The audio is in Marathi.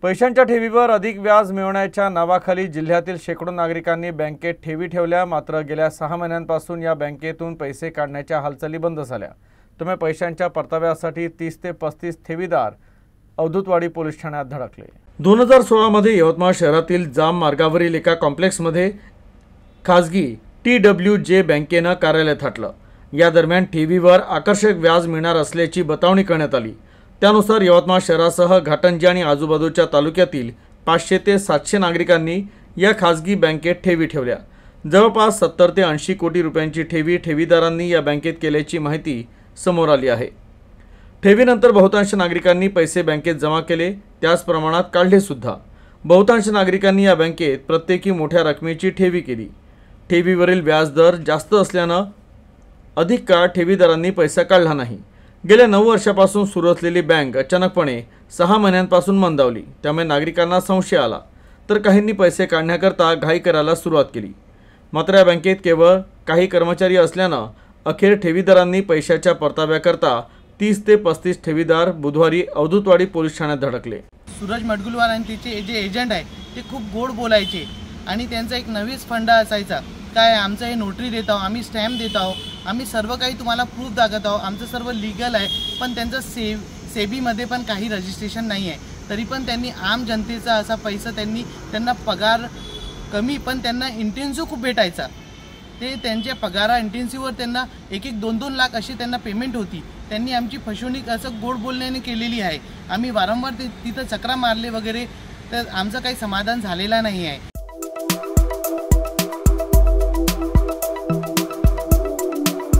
पैशांच्या ठेवीवर अधिक व्याज मिळवण्याच्या नावाखाली जिल्ह्यातील शेकडो नागरिकांनी बँकेत ठेवी ठेवल्या। मात्र गेल्या 6 महिन्यांपासून या बँकेतून पैसे काढण्याच्या हालचाली बंद झाल्या। त्यामुळे पैशांच्या परताव्यासाठी 30 ते 35 ठेवीदार अवधूतवाडी पोलीस ठाण्यात धडकले। 2016 मध्ये यवतमाळ शहरातील जाम मार्गावरील एका कॉम्प्लेक्समध्ये खासगी TWJ बँकेनं कार्यालय थाटलं। या दरम्यान ठेवीवर आकर्षक व्याज मिळणार असल्याची बतावणी करण्यात आली। त्यानुसार यवतमाळ शहरासह घाटंजी आणि आजूबाजूच्या तालुक्यातील 500 ते 700 नागरिकांनी या खासगी बँकेत ठेवी ठेवल्या। जवळपास 70 ते 80 कोटी रुपयांची ठेवी ठेवीदारांनी या बँकेत केल्याची माहिती समोर आली आहे। ठेवीनंतर बहुतांश नागरिकांनी पैसे बँकेत जमा केले, त्याच प्रमाणात काढले सुद्धा। बहुतांश नागरिकांनी या बँकेत प्रत्येकी मोठ्या रकमेची ठेवी केली। ठेवीवरील व्याजदर जास्त असल्याने अधिक काळ ठेवीदारांनी पैसा काढला नाही। गेल्या 9 वर्षापासून सुरू असलेली बँक अचानकपणे 6 महिन्यांपासून मंदावली। त्यामुळे नागरिकांना संशय आला, तर काहींनी पैसे काढण्याकरता घाई करायला सुरुवात केली। मात्र या बँकेत केवळ काही कर्मचारी असल्याने अखेर ठेवीदारांनी पैशाच्या परताव्याकरता 30 ते 35 ठेवीदार बुधवारी अवधूतवाडी पोलीस ठाण्यात धडकले। सूरज मडगुलवार आणि त्याचे जे एजंट आहे ते खूप गोड बोलायचे आणि त्यांचा एक नवीच फंडा असायचा, काय आमचं हे नोटरी देत आहोत, आम्ही स्टॅम्प देत आहोत, आम्ही सर्व काही तुम्हाला प्रूफ दाखवत आहोत, आमचं सर्व लीगल आहे। पण त्यांचं सेबीमध्ये पण काही रजिस्ट्रेशन नाही आहे, तरी पण त्यांनी आम जनतेचा असा पैसा त्यांना पगार कमी पण त्यांना इंटेन्सिव्ह खूप भेटायचा। ते त्यांच्या पगारा इंटेन्सिव्हवर त्यांना 1-2 लाख अशी त्यांना पेमेंट होती। त्यांनी आमची फसवणूक असं गोड बोलण्याने केलेली आहे। आम्ही वारंवार तिथं चक्रा मारले वगैरे, तर आमचं काही समाधान झालेला नाही आहे।